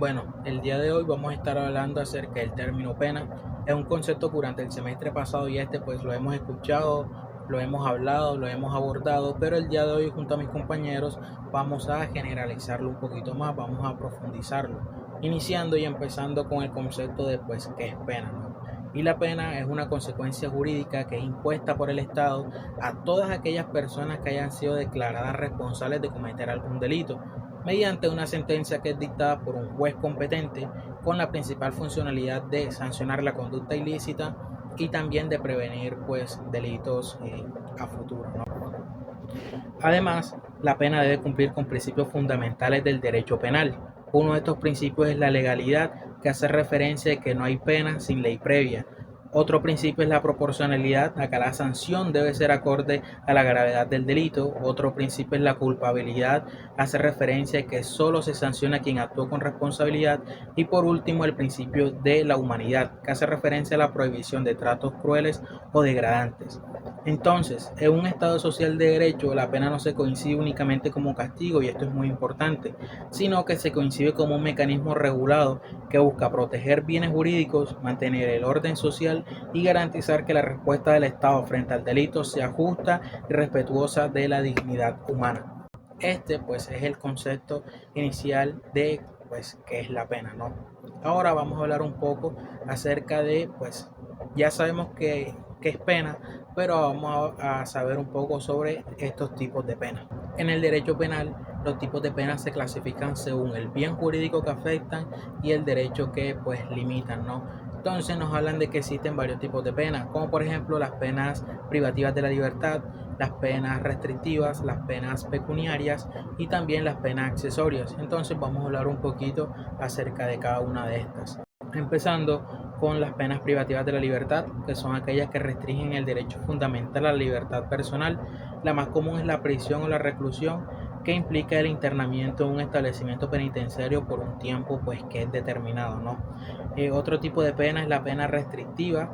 Bueno, el día de hoy vamos a estar hablando acerca del término pena. Es un concepto que durante el semestre pasado y pues lo hemos escuchado, lo hemos hablado, lo hemos abordado, pero el día de hoy junto a mis compañeros vamos a generalizarlo un poquito más, vamos a profundizarlo, iniciando y empezando con el concepto de pues qué es pena, ¿no? Y la pena es una consecuencia jurídica que es impuesta por el Estado a todas aquellas personas que hayan sido declaradas responsables de cometer algún delito mediante una sentencia que es dictada por un juez competente con la principal funcionalidad de sancionar la conducta ilícita y también de prevenir pues delitos a futuro, ¿no? Además, la pena debe cumplir con principios fundamentales del derecho penal. Uno de estos principios es la legalidad, que hace referencia a que no hay pena sin ley previa. Otro principio es la proporcionalidad, acá la sanción debe ser acorde a la gravedad del delito. Otro principio es la culpabilidad, hace referencia a que solo se sanciona a quien actuó con responsabilidad. Y por último, el principio de la humanidad, que hace referencia a la prohibición de tratos crueles o degradantes. Entonces, en un Estado social de derecho, la pena no se coincide únicamente como castigo, y esto es muy importante, sino que se coincide como un mecanismo regulado que busca proteger bienes jurídicos, mantener el orden social y garantizar que la respuesta del Estado frente al delito sea justa y respetuosa de la dignidad humana. Este, pues, es el concepto inicial de, pues, qué es la pena, ¿no? Ahora vamos a hablar un poco acerca de, pues, ya sabemos que es pena, pero vamos a saber un poco sobre estos tipos de penas. En el derecho penal, los tipos de penas se clasifican según el bien jurídico que afectan y el derecho que pues limitan, ¿no? Entonces nos hablan de que existen varios tipos de penas, como por ejemplo las penas privativas de la libertad, las penas restrictivas, las penas pecuniarias y también las penas accesorias. Entonces vamos a hablar un poquito acerca de cada una de estas. Empezando con las penas privativas de la libertad, que son aquellas que restringen el derecho fundamental a la libertad personal. La más común es la prisión o la reclusión, que implica el internamiento en un establecimiento penitenciario por un tiempo pues que es determinado, ¿no? Otro tipo de pena es la pena restrictiva.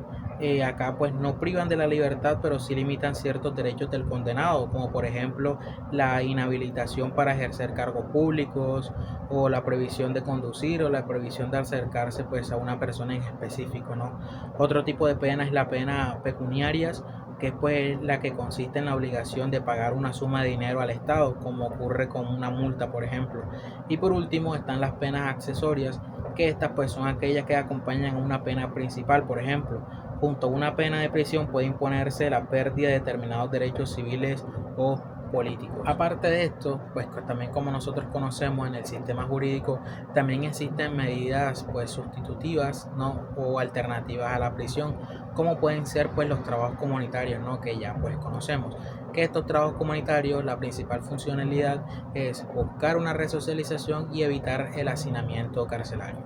Acá pues no privan de la libertad, pero sí limitan ciertos derechos del condenado, como por ejemplo la inhabilitación para ejercer cargos públicos o la prohibición de conducir o la prohibición de acercarse pues a una persona en específico, ¿no? Otro tipo de pena es la pena pecuniarias, que es pues la que consiste en la obligación de pagar una suma de dinero al Estado, como ocurre con una multa, por ejemplo. Y por último están las penas accesorias, que estas pues son aquellas que acompañan a una pena principal, por ejemplo. Junto a una pena de prisión puede imponerse la pérdida de determinados derechos civiles o políticos. Aparte de esto, pues también como nosotros conocemos en el sistema jurídico, también existen medidas pues sustitutivas, ¿no? O alternativas a la prisión, como pueden ser pues los trabajos comunitarios, ¿no? Que ya pues conocemos. Que estos trabajos comunitarios, la principal funcionalidad es buscar una resocialización y evitar el hacinamiento carcelario.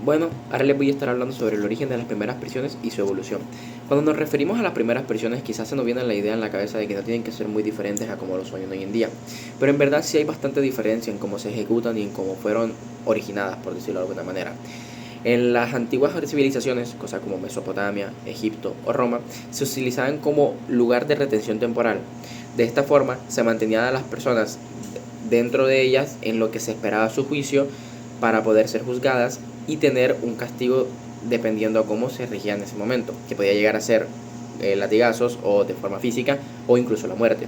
Bueno, ahora les voy a estar hablando sobre el origen de las primeras prisiones y su evolución. Cuando nos referimos a las primeras prisiones, quizás se nos viene la idea en la cabeza de que no tienen que ser muy diferentes a como lo son hoy en día. Pero en verdad sí hay bastante diferencia en cómo se ejecutan y en cómo fueron originadas, por decirlo de alguna manera. En las antiguas civilizaciones, cosas como Mesopotamia, Egipto o Roma, se utilizaban como lugar de retención temporal. De esta forma, se mantenían a las personas dentro de ellas en lo que se esperaba su juicio para poder ser juzgadas y tener un castigo dependiendo a cómo se regía en ese momento, que podía llegar a ser latigazos o de forma física o incluso la muerte.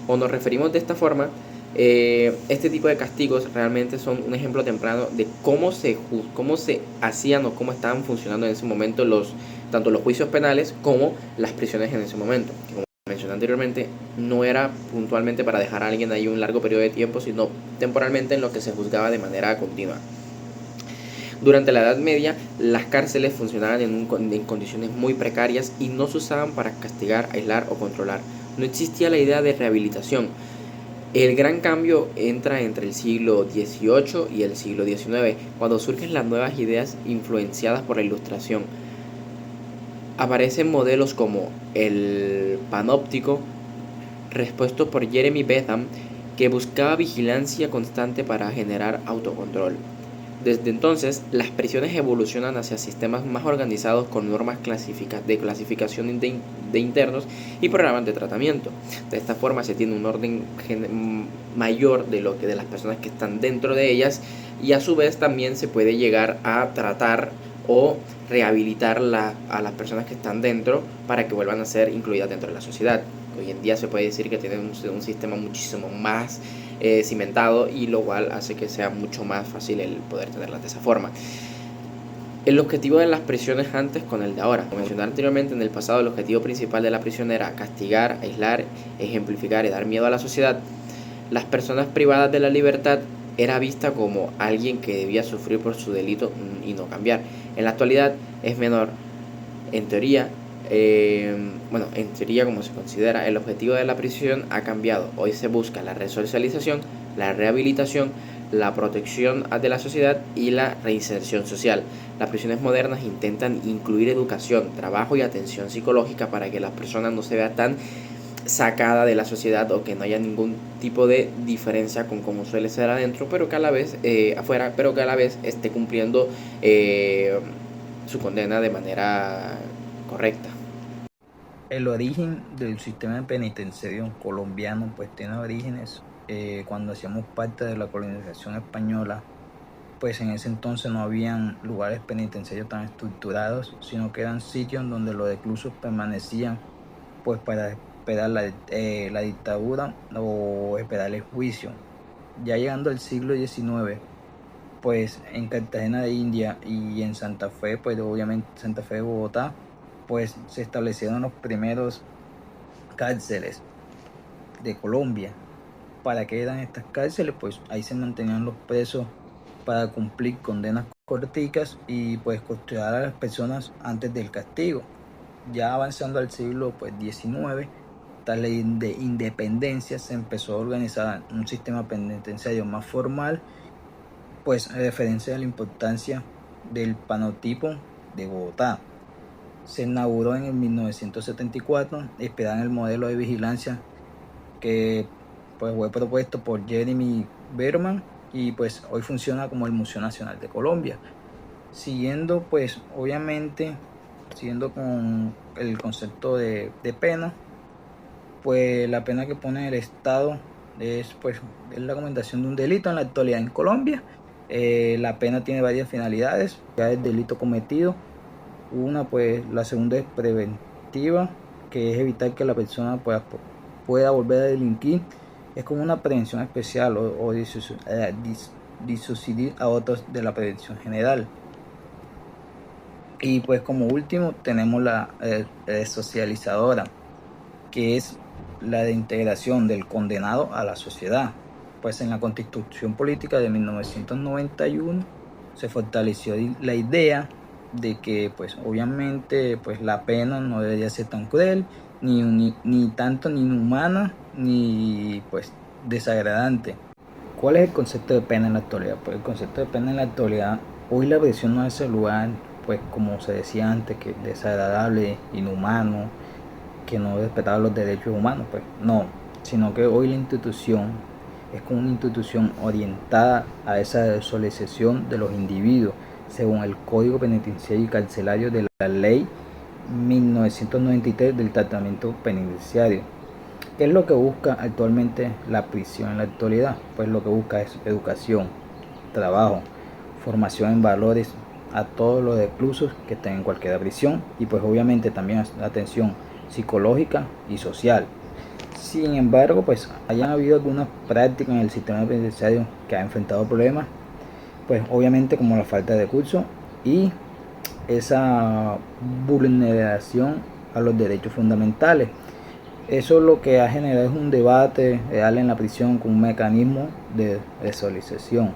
Cuando nos referimos de esta forma, este tipo de castigos realmente son un ejemplo temprano de cómo se hacían o cómo estaban funcionando en ese momento tanto los juicios penales como las prisiones en ese momento. Como mencioné anteriormente, no era puntualmente para dejar a alguien ahí un largo periodo de tiempo, sino temporalmente en lo que se juzgaba de manera continua. Durante la Edad Media, las cárceles funcionaban en condiciones muy precarias y no se usaban para castigar, aislar o controlar. No existía la idea de rehabilitación. El gran cambio entra entre el siglo XVIII y el siglo XIX, cuando surgen las nuevas ideas influenciadas por la Ilustración. Aparecen modelos como el panóptico, respuesto por Jeremy Bentham, que buscaba vigilancia constante para generar autocontrol. Desde entonces, las prisiones evolucionan hacia sistemas más organizados con normas de clasificación de internos y programas de tratamiento. De esta forma se tiene un orden mayor de las personas que están dentro de ellas, y a su vez también se puede llegar a tratar o rehabilitar a las personas que están dentro para que vuelvan a ser incluidas dentro de la sociedad. Hoy en día se puede decir que tienen un sistema muchísimo más cimentado, y lo cual hace que sea mucho más fácil el poder tenerlas de esa forma. El objetivo de las prisiones antes con el de ahora. Como mencioné anteriormente, en el pasado el objetivo principal de la prisión era castigar, aislar, ejemplificar y dar miedo a la sociedad. Las personas privadas de la libertad era vista como alguien que debía sufrir por su delito y no cambiar. En la actualidad es menor, en teoría, como se considera, el objetivo de la prisión ha cambiado. Hoy se busca la resocialización, la rehabilitación, la protección de la sociedad y la reinserción social. Las prisiones modernas intentan incluir educación, trabajo y atención psicológica para que la persona no se vea tan sacada de la sociedad, o que no haya ningún tipo de diferencia con cómo suele ser adentro, pero que a la vez afuera, pero que a la vez esté cumpliendo su condena de manera correcta. El origen del sistema penitenciario colombiano pues tiene orígenes cuando hacíamos parte de la colonización española. Pues en ese entonces no habían lugares penitenciarios tan estructurados, sino que eran sitios donde los reclusos permanecían pues para esperar la dictadura o esperar el juicio. Ya llegando al siglo XIX, pues en Cartagena de India y en Santa Fe, pues obviamente Santa Fe de Bogotá, pues se establecieron los primeros cárceles de Colombia. ¿Para qué eran estas cárceles? Pues ahí se mantenían los presos para cumplir condenas corticas y pues custodiar a las personas antes del castigo. Ya avanzando al siglo pues, XIX, tras la ley de independencia se empezó a organizar un sistema penitenciario más formal, pues a referencia a la importancia del panotipo de Bogotá. Se inauguró en el 1974, inspirado en el modelo de vigilancia que pues, fue propuesto por Jeremy Berman, y pues hoy funciona como el Museo Nacional de Colombia. Siguiendo con el concepto de pena, pues la pena que pone el Estado es la recomendación de un delito en la actualidad en Colombia. La pena tiene varias finalidades, ya el delito cometido. Una, pues la segunda es preventiva, que es evitar que la persona pueda volver a delinquir. Es como una prevención especial o disuadir a otros de la prevención general. Y pues como último tenemos la resocializadora, que es la de integración del condenado a la sociedad. Pues en la Constitución Política de 1991 se fortaleció la idea de que pues obviamente pues la pena no debería ser tan cruel, ni tanto ni inhumana, ni pues desagradante. ¿Cuál es el concepto de pena en la actualidad? Pues el concepto de pena en la actualidad, hoy la prisión no es el lugar, pues como se decía antes, que desagradable, inhumano, que no respetaba los derechos humanos, pues no, sino que hoy la institución es como una institución orientada a esa resocialización de los individuos, según el Código Penitenciario y Carcelario de la Ley 1993 del tratamiento penitenciario. ¿Qué es lo que busca actualmente la prisión en la actualidad? Pues lo que busca es educación, trabajo, formación en valores a todos los reclusos que estén en cualquier prisión, y pues obviamente también atención psicológica y social. Sin embargo, pues hayan habido algunas prácticas en el sistema penitenciario que han enfrentado problemas, pues obviamente como la falta de recursos y esa vulneración a los derechos fundamentales. Eso lo que ha generado es un debate real en la prisión con un mecanismo de resolución.